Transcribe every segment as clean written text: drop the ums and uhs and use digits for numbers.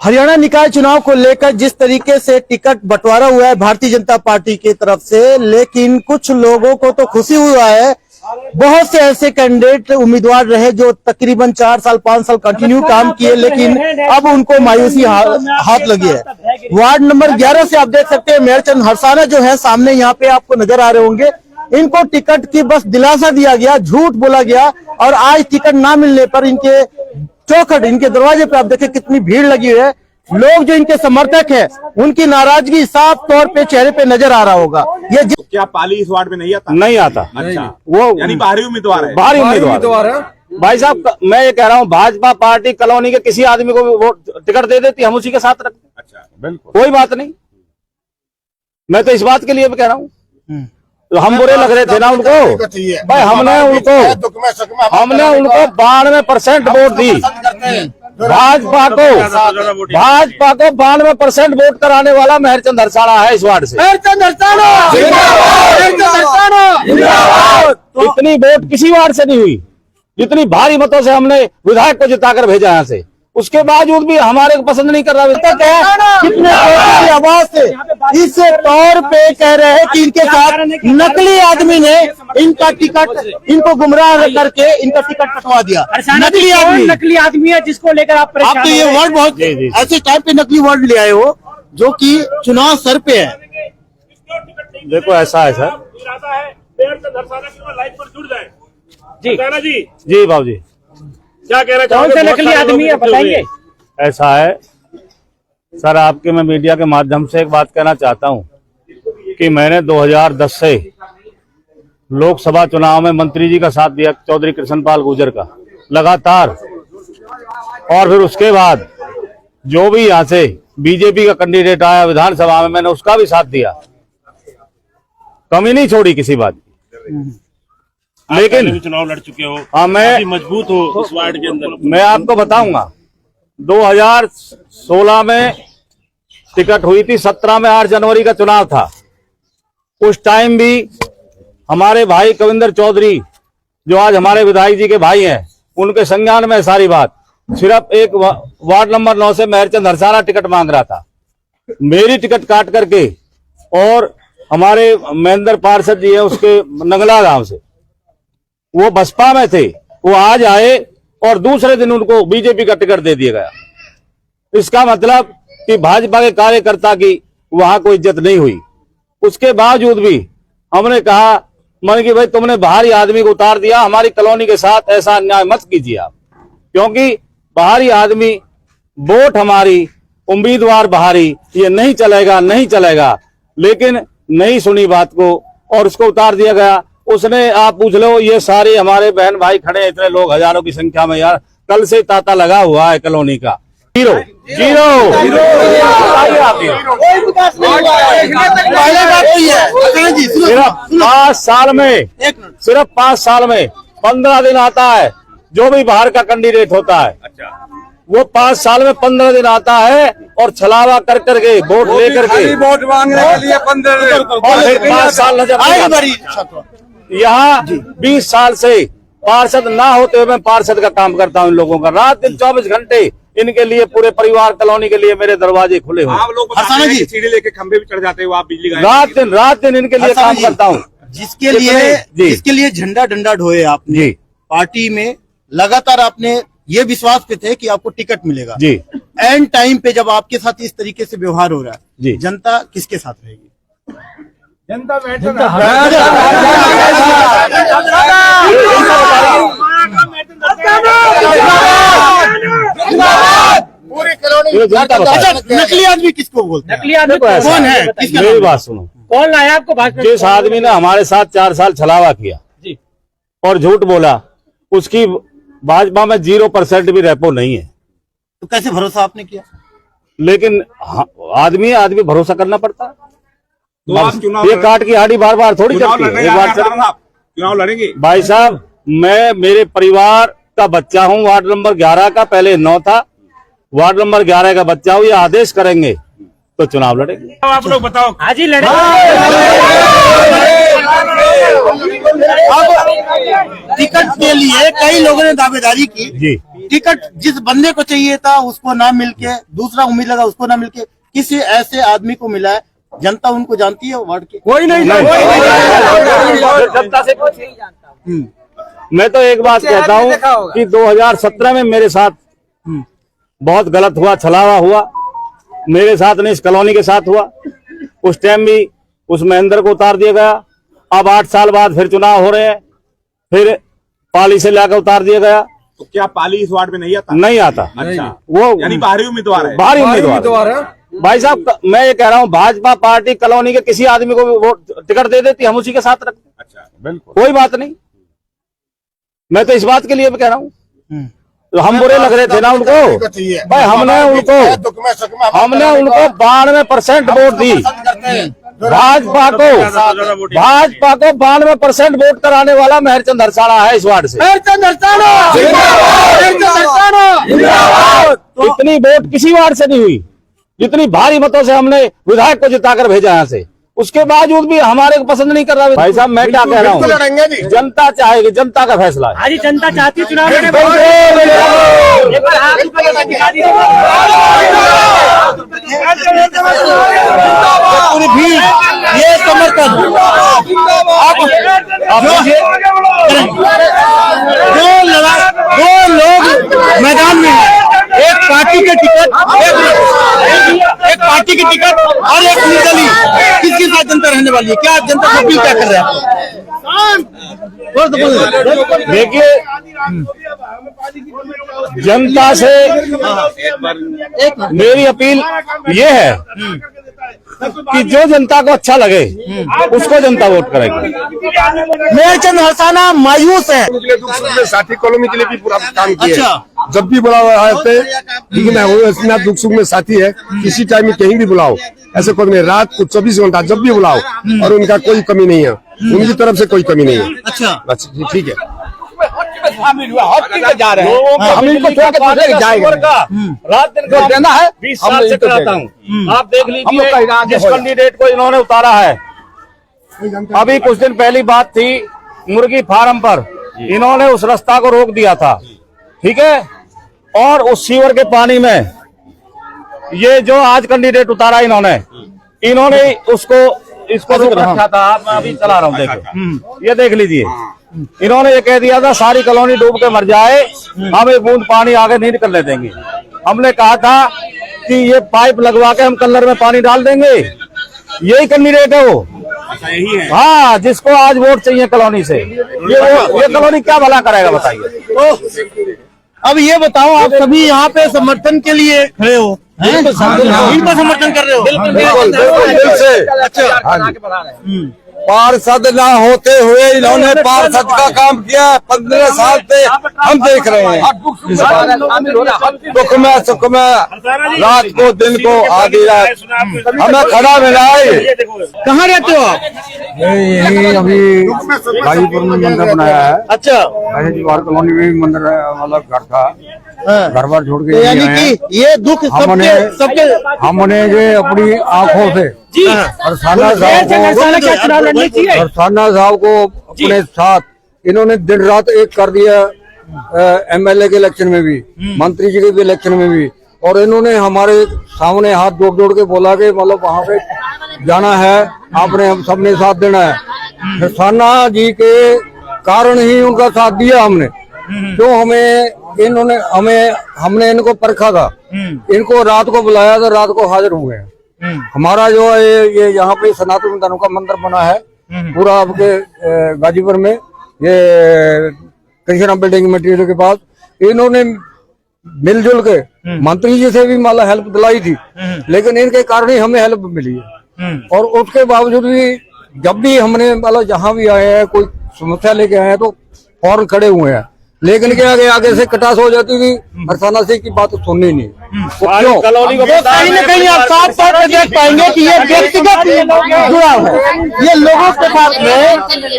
हरियाणा निकाय चुनाव को लेकर जिस तरीके से टिकट बंटवारा हुआ है भारतीय जनता पार्टी की तरफ से, लेकिन कुछ लोगों को तो खुशी हुआ है। बहुत से ऐसे कैंडिडेट उम्मीदवार रहे जो तकरीबन 4 साल 5 साल कंटिन्यू काम किए, लेकिन अब उनको मायूसी हाथ लगी है। वार्ड नंबर 11 से आप देख सकते हैं मेहरचंद हरसाना जो है सामने यहाँ पे आपको नजर आ रहे होंगे। इनको टिकट की बस दिलासा दिया गया, झूठ बोला गया और आज टिकट ना मिलने पर इनके चौखट, इनके दरवाजे पे आप देखें कितनी भीड़ लगी हुई है। लोग जो इनके समर्थक है उनकी नाराजगी साफ तौर पे चेहरे पे नजर आ रहा होगा। ये क्या पाली इस वार्ड में नहीं आता? नहीं आता। अच्छा, वो यानी बाहरी उम्मीदवार है। बाहरी उम्मीदवार है। भाई साहब, मैं ये कह रहा हूँ, भाजपा पार्टी कॉलोनी के किसी आदमी को वो टिकट दे देती, हम उसी के साथ रखते। अच्छा, बिल्कुल, कोई बात नहीं। मैं तो इस बात के लिए भी कह रहा हूँ, तो हम बुरे लग रहे थे ना उनको। भाई हमने उनको 92% वोट दी। भाजपा को 92% वोट कराने वाला मेहरचंद हरसाना है इस वार्ड से। इतनी वोट किसी वार्ड से नहीं हुई जितनी भारी मतों से हमने विधायक को जिताकर भेजा यहाँ से। उसके बावजूद भी हमारे को पसंद नहीं कर रहा। कितने आवाज से इस तौर पे कह रहे हैं कि इनके साथ नकली आदमी ने इनका टिकट, इनको गुमराह करके इनका टिकट कटवा दिया। नकली आदमी है जिसको लेकर आप तो ये वर्ड बहुत ऐसे टाइप के नकली वर्ड ले आए हो जो कि चुनाव सर पे है। देखो ऐसा है सर जी बाबू जी, क्या कहना कौन से नकली आदमी है बताइए। ऐसा है सर, आपके मैं मीडिया के माध्यम से एक बात कहना चाहता हूं कि मैंने 2010 से लोकसभा चुनाव में मंत्री जी का साथ दिया, चौधरी कृष्णपाल गुर्जर का लगातार, और फिर उसके बाद जो भी यहाँ से बीजेपी का कैंडिडेट आया विधानसभा में मैंने उसका भी साथ दिया, कमी नहीं छोड़ी किसी बात की। लेकिन चुनाव लड़ चुके हो, हाँ, मैं मजबूत हो इस वार्ड के अंदर। मैं आपको बताऊंगा, 2016 में टिकट हुई थी, 17 में 8 जनवरी का चुनाव था। उस टाइम भी हमारे भाई कविंदर चौधरी जो आज हमारे विधायक जी के भाई हैं, उनके संज्ञान में सारी बात। सिर्फ एक वार्ड नंबर 9 से मेहरचंद हरसाना टिकट मांग रहा था, मेरी टिकट काट करके, और हमारे महेंद्र पार्षद जी है उसके नंगला गांव से, वो बसपा में थे, वो आज आए और दूसरे दिन उनको बीजेपी का टिकट दे दिया गया। इसका मतलब कि भाजपा के कार्यकर्ता की वहां कोई इज्जत नहीं हुई। उसके बावजूद भी हमने कहा मन कि भाई तुमने बाहरी आदमी को उतार दिया, हमारी कॉलोनी के साथ ऐसा अन्याय मत कीजिए आप, क्योंकि बाहरी आदमी, वोट हमारी, उम्मीदवार बाहरी, ये नहीं चलेगा, नहीं चलेगा। लेकिन नहीं सुनी बात को और उसको उतार दिया गया। उसने, आप पूछ लो, ये सारे हमारे बहन भाई खड़े हैं, इतने लोग हजारों की संख्या में, यार कल से तांता लगा हुआ है कॉलोनी का। जीरो सिर्फ 5 साल में 15 दिन आता है। जो भी बाहर का कैंडिडेट होता है, वो 5 साल में 15 दिन आता है और छलावा कर करके वोट लेकर के वोट मांगने के लिए 15 दिन और 5 साल नजर नहीं आता। यहाँ 20 साल से पार्षद ना होते हुए मैं पार्षद का काम करता हूँ। इन लोगों का रात दिन 24 घंटे इनके लिए, पूरे परिवार कॉलोनी के लिए मेरे दरवाजे खुले हुए। आप लोग सीढ़ी लेके खंभे भी चढ़ जाते हो आप बिजली का, रात दिन इनके लिए काम करता हूँ। जिसके लिए झंडा डंडा ढोए आपने पार्टी में, लगातार आपने ये विश्वास पे थे कि आपको टिकट मिलेगा जी। एंड टाइम पे जब आपके साथ इस तरीके से व्यवहार हो रहा है जी, जनता किसके साथ रहेगी? जनता पूरी कॉलोनी। नकली आदमी किसको बोलते हैं? नकली आदमी कौन है? मेरी बात सुनो, कौन लाया आपको भाजपा? जिस आदमी ने हमारे साथ 4 साल छलावा किया जी और झूठ बोला, उसकी भाजपा में 0% भी रेपो नहीं है। तो कैसे भरोसा आपने किया? लेकिन आदमी भरोसा करना पड़ता। तो आप चुनाव, ये काट की हाड़ी बार बार थोड़ी चलती है। एक बार चुनाव लड़ेंगे भाई साहब, मैं मेरे परिवार का बच्चा हूँ, वार्ड नंबर 11 का, पहले 9 था, वार्ड नंबर 11 का बच्चा हूँ। ये आदेश करेंगे तो चुनाव लड़ेंगे। आप लोग बताओ। आज ही लड़े। अब टिकट के लिए कई लोगों ने दावेदारी की जी, टिकट जिस बंदे को चाहिए था उसको ना मिलके, दूसरा उम्मीद लगा उसको ना मिलके किसी ऐसे आदमी को मिला है। जनता उनको जानती है वार्ड की? कोई नहीं जनता से मैं तो एक बात कहता हूँ कि 2017 में मेरे साथ बहुत गलत हुआ, छलावा हुआ, मेरे साथ नहीं इस कॉलोनी के साथ हुआ। उस टाइम भी उस महेंद्र को उतार दिया गया। अब 8 साल बाद फिर चुनाव हो रहे हैं, फिर पाली से लाकर उतार दिया गया। तो क्या पाली इस वार्ड में नहीं आता? नहीं आता। अच्छा, वो यानी बाहरी उम्मीदवार है। बाहरी उम्मीदवार है। भाई साहब मैं ये कह रहा हूँ, भाजपा पार्टी कॉलोनी के किसी आदमी को भी वोट टिकट दे देती, हम उसी के साथ रखते। अच्छा, बिल्कुल कोई बात नहीं। मैं तो इस बात के लिए भी कह रहा हूँ, तो हम बुरे लग रहे थे ना उनको। भाई हमने उनको 92% वोट दी। भाजपा को 92% वोट कराने वाला महरचंद हरसाड़ा है इस वार्ड से। इतनी वोट किसी वार्ड से नहीं हुई जितनी भारी मतों से हमने विधायक को जिताकर भेजा यहाँ से। उसके बावजूद भी हमारे को पसंद नहीं कर रहा। भाई साहब मैं क्या कह रहा हूँ, जनता चाहेगी, जनता का फैसला है। आज जनता चाहती है चुनाव लड़े। एक बार हाथ ऊपर करके दिखा दीजिए। पूरी भीड़, ये समर्थन दो लोग मैदान में हैं। एक पार्टी के टिकट, एक पार्टी की टिकट और एक निर्दलीय। किसके साथ जनता रहने वाली है? क्या जनता को अपील क्या कर रहे हैं? देखिए जनता से मेरी अपील ये है कि जो जनता को अच्छा लगे उसको जनता वोट करेगी। महरचंद हरसाड़ा मायूस है। साथी कॉलोनी के लिए भी पूरा काम किया। अच्छा। जब भी बुलाओ लेकिन वो दुख सुख में साथी है। किसी टाइम में कहीं भी बुलाओ, ऐसे कोई नहीं। रात को 24 घंटा जब भी बुलाओ, और उनका कोई कमी नहीं है, उनकी तरफ से कोई कमी नहीं है। अच्छा, ठीक है। जा रहे हैं हम इनको रात दिन का देना है। 20 साल से कराता हूँ। आप देख लीजिए जिस कैंडिडेट को इन्होंने उतारा है। अभी कुछ दिन पहली बात थी, मुर्गी फार्म पर इन्होंने उस रास्ता को रोक दिया था, ठीक है। और उस सीवर के पानी में ये जो आज कैंडिडेट उतारा इन्होंने इसको रोक रखा था। आप अभी चला रहा हूँ, देखो ये देख लीजिए। इन्होंने ये कह दिया था सारी कॉलोनी डूब के मर जाए, हम एक बूंद पानी आगे नहीं निकलने देंगे। हमने कहा था कि ये पाइप लगवा के हम कलर में पानी डाल देंगे। यही कैंडिडेट है वो। अच्छा, यही है। हाँ, जिसको आज वोट चाहिए कॉलोनी से। ये कॉलोनी क्या भला करेगा बताइए। तो अब ये बताओ, आप सभी यहाँ पे समर्थन के लिए खड़े हो, इनको समर्थन कर रहे हो? बिल्कुल दिल से। अच्छा, पार्षद ना होते हुए इन्होंने पार्षद का काम किया। 15 साल से हम देख रहे हैं। दुख में सुख में, रात को दिन को, आधी रात हमें खड़ा मिला है। कहाँ रहते हो आप? यही अभी गाजीपुर में मंदिर बनाया है। अच्छा, गाजीपुर कॉलोनी में भी मंदिर मतलब घर था, घर बार छोड़ के तो यानी कि ये दुख सबके हमने ये अपनी आंखों से हरसाड़ा साहब को अपने साथ इन्होंने दिन रात एक कर दिया। एमएलए के इलेक्शन में भी, मंत्री जी के भी इलेक्शन में भी। और इन्होंने हमारे सामने हाथ जोड़ के बोला कि मतलब वहाँ पे जाना है, आपने हम सबने साथ देना है। हरसाड़ा जी के कारण ही उनका साथ दिया हमने। जो हमने इनको परखा था, इनको रात को बुलाया था, रात को हाजिर हुए हैं। हमारा जो है ये यहाँ पे सनातन धर्म का मंदिर बना है पूरा आपके गाजीपुर में, ये कृष्णा बिल्डिंग मटेरियल के पास। इन्होंने मिलजुल के मंत्री जी से भी माला हेल्प दिलाई थी, लेकिन इनके कारण ही हमें हेल्प मिली है। और उसके बावजूद भी जब भी हमने मतलब जहाँ भी आए हैं, कोई समस्या लेके आए हैं तो फौरन खड़े हुए हैं। लेकिन क्या आगे से कटास हो जाती थी, हरसाड़ा सिंह की बात सुननी नहीं। क्यों? कहीं न कहीं आप साफ तौर पर देख पाएंगे कि ये व्यक्तिगत जुड़ाव है ये लोगों के साथ में।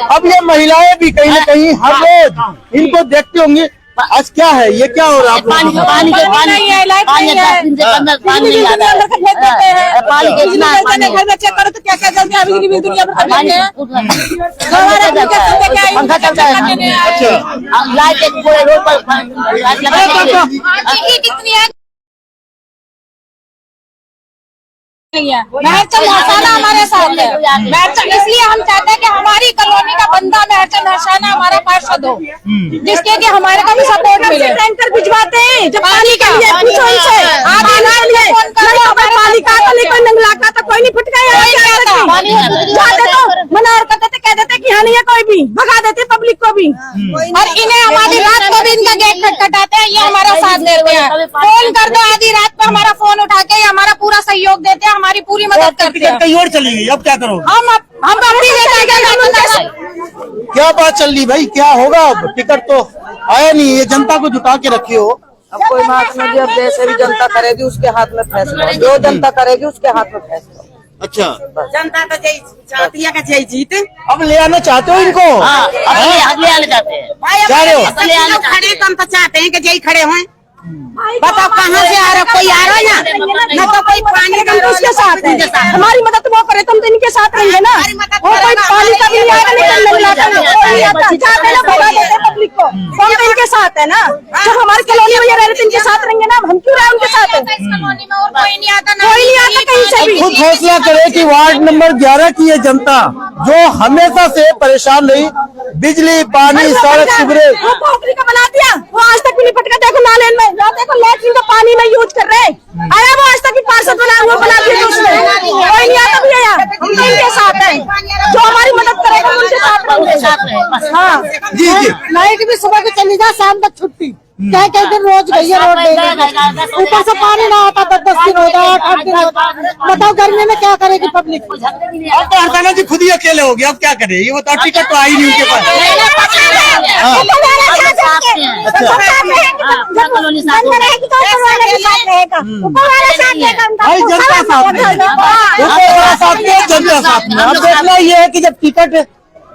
अब ये महिलाएं भी कहीं न कहीं हर रोज इनको देखती होंगी। आज क्या है ये, क्या हो रहा है आप लोगों के साथ? पानी नहीं है, लाइट नहीं है, पानी नहीं आता है, पानी घर में चेक करो तो क्या क्या जल्दी बिजली बिल दुनिया भर का है, पंखा चलता है, लाइट पूरे रोड पर लाइट लगा कितनी है महरचंद हसाना हमारे साथ है। महरचंद इसलिए हम चाहते हैं कि हमारी कॉलोनी का बंदा महरचंद हसाना हमारा पार्षद हो, जिसके कि हमारे को भी सपोर्ट मिले। टैंकर भिजवाते हैं जब पानी का पालिका तो कोई नहीं फुटका जाते तो मना करते थे, कह देते कि यहाँ नहीं है कोई भी, भगा देते पब्लिक को भी, और इन्हें हमारी रात को भी इनका गेट खटखटाते हैं, ये हमारा साथ देते हैं। फोन कर दो आधी रात पर हमारा फोन उठा के हमारा पूरा सहयोग देते हैं, हमारी पूरी मदद करते हैं। कहीं और चली गई, अब क्या करोगे? हम अपनी क्या बात चल रही भाई, क्या होगा अब? टिकट तो आया नहीं, ये जनता को जुटा के रखी हो। अब कोई बात नहीं, जब जैसे भी जनता करेगी उसके हाथ में फैसला, जो जनता करेगी उसके हाथ में फैसला। अच्छा, जनता तो चाहती है कि जीते। अब ले आना चाहते हो इनको? अब ले आने चाहते हैं, जा रहे हो? खड़े तो हम तो चाहते हैं कि यही खड़े हों। बताओ कहाँ से आ रहा, कोई आ रहा है ना तो कोई पानी हम तो उसके साथ है, हमारी मदद वो करे तो हम तो इनके साथ रहेंगे ना। वो कोई पानी का भी नहीं आएगा, भगा देते पब्लिक को, हम तो इनके साथ है ना। जब हमारी कॉलोनी में रह रहे इनके साथ रहेंगे ना, हम क्यों रहे उनके साथ? कॉलोनी में और कोई नहीं आता कहीं से भी। खुद फैसला करे कि वार्ड नंबर 11 की ये जनता जो हमेशा से परेशान रही, बिजली, पानी, सड़क, सीवरेज, वो पोखरी का बना दिया, वो आज तक भी नहीं फटका। देखो नाले में, देखो लैट्रिन का पानी में यूज कर रहे हैं। अरे वो आज तक भी पार्षद बना, वो बना दिया उसमें, कोई नहीं आता भैया। हम तो इनके साथ है, जो हमारी मदद करेगा उनके साथ रहेंगे। हाँ जी जी। लाइट भी सुबह की चली जाए, शाम तक छुट्टी, कई कई दिन रोज गई है रोड देने, ऊपर से पानी ना आता, 10-10 दिन होता है, 8 दिन होता है। बताओ गर्मी में क्या करेगी पब्लिक? अब तो हरसाना जी खुद ही अकेले हो गए, अब क्या करे? ये बताओ, टिकट तो आई नहीं उनके पास। भाई जनता साथ में, जनता साथ में। अब देखना ये है कि जब टिकट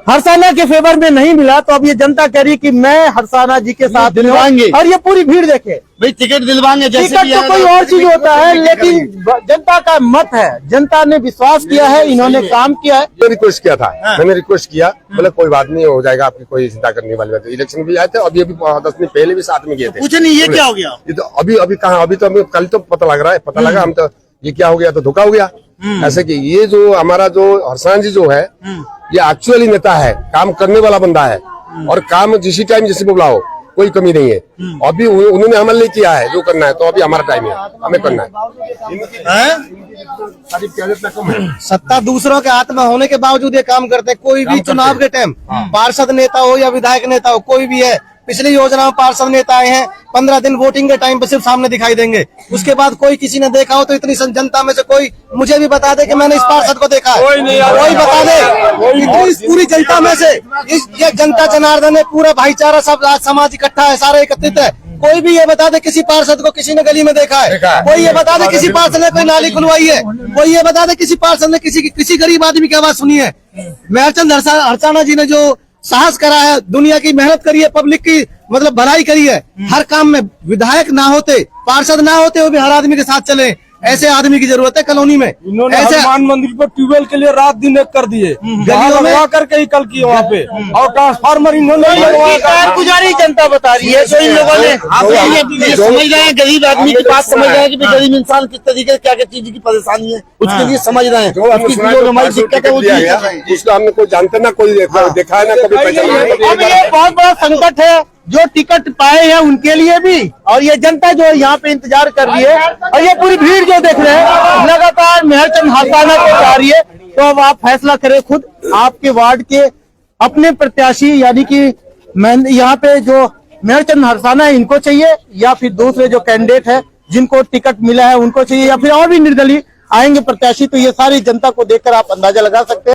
हरसाना के फेवर में नहीं मिला तो अब ये जनता कह रही कि मैं हरसाना जी के साथ दिलवाएंगे, और ये पूरी भीड़ देखे भाई टिकट दिलवाएंगे। जैसे टिकट तो कोई और चीज होता है, लेकिन जनता का मत है, जनता ने विश्वास किया है, इन्होंने काम किया है। मैंने रिक्वेस्ट किया था, मैंने रिक्वेस्ट किया, बोले कोई बात नहीं, हो जाएगा, आपकी कोई चिंता करने वाली बात। इलेक्शन भी आए थे, अभी 10 दिन पहले भी साथ में गए थे। पूछे नहीं ये क्या हो गया? ये तो अभी कहाँ, अभी तो हमें कल तो पता लग रहा है, पता लगा हम तो ये क्या हो गया, तो धोखा हो गया। ऐसे कि ये जो हमारा जो हरसाना जी जो है, ये एक्चुअली नेता है, काम करने वाला बंदा है, और काम जिसी टाइम जिसे बुलाओ कोई कमी नहीं है। अभी उन्होंने अमल नहीं किया है जो करना है, तो अभी हमारा टाइम है, हमें करना है। सत्ता दूसरों के हाथ में होने के बावजूद ये काम करते हैं। कोई भी चुनाव के टाइम पार्षद नेता हो या विधायक नेता हो, कोई भी है, पिछली योजना में पार्षद नेता आए हैं, 15 दिन वोटिंग के टाइम पे सिर्फ सामने दिखाई देंगे, उसके बाद कोई किसी ने देखा हो तो इतनी जनता में से कोई मुझे भी बता दे कि मैंने इस पार्षद को देखा है, कोई बता दे। इतनी पूरी जनता में से ये जनता जनार्दन है, पूरा भाईचारा, सब समाज इकट्ठा है, सारे एकत्रित है। कोई भी ये बता दे किसी पार्षद को किसी ने गली में देखा है, कोई ये बता दे किसी पार्षद ने कोई नाली खुलवाई है, कोई ये बता दे किसी पार्षद ने किसी गरीब आदमी की आवाज सुनी है। महरचंद हरसाना जी ने जो साहस करा है, दुनिया की मेहनत करी है, पब्लिक की मतलब भलाई करी है, हर काम में विधायक ना होते, पार्षद ना होते, वो भी हर आदमी के साथ चले, ऐसे आदमी की जरूरत है कॉलोनी में। इन्होंने ऐसे हनुमान मंदिर पर ट्यूबवेल के लिए रात दिन एक कर दिए, गलियों में लगवा करके ही कल किए वहाँ पे, और ट्रांसफार्मर इन्होंने कारगुजारी जनता बता रही है। तो इन लोगों ने समझ रहे हैं, गरीब आदमी की बात समझ रहे हैं कि गरीब इंसान किस तरीके से क्या क्या चीज की परेशानी है, उसके लिए समझ रहे हैं। जो हमारी दिक्कत है उसको हमने कोई जानते ना, कोई देखा है ना, कभी पहचाना। अब ये बहुत बड़ा संकट है जो टिकट पाए हैं उनके लिए भी, और ये जनता जो यहाँ पे इंतजार कर रही है, और ये पूरी भीड़ जो देख रहे हैं लगातार महरचंद हरसाना को जा रही है। तो अब आप फैसला करें खुद, आपके वार्ड के अपने प्रत्याशी, यानी कि यहाँ पे जो महरचंद हरसाना है इनको चाहिए, या फिर दूसरे जो कैंडिडेट है जिनको टिकट मिला है उनको चाहिए, या फिर और भी निर्दलीय आएंगे प्रत्याशी। तो ये सारी जनता को देखकर आप अंदाजा लगा सकते हैं।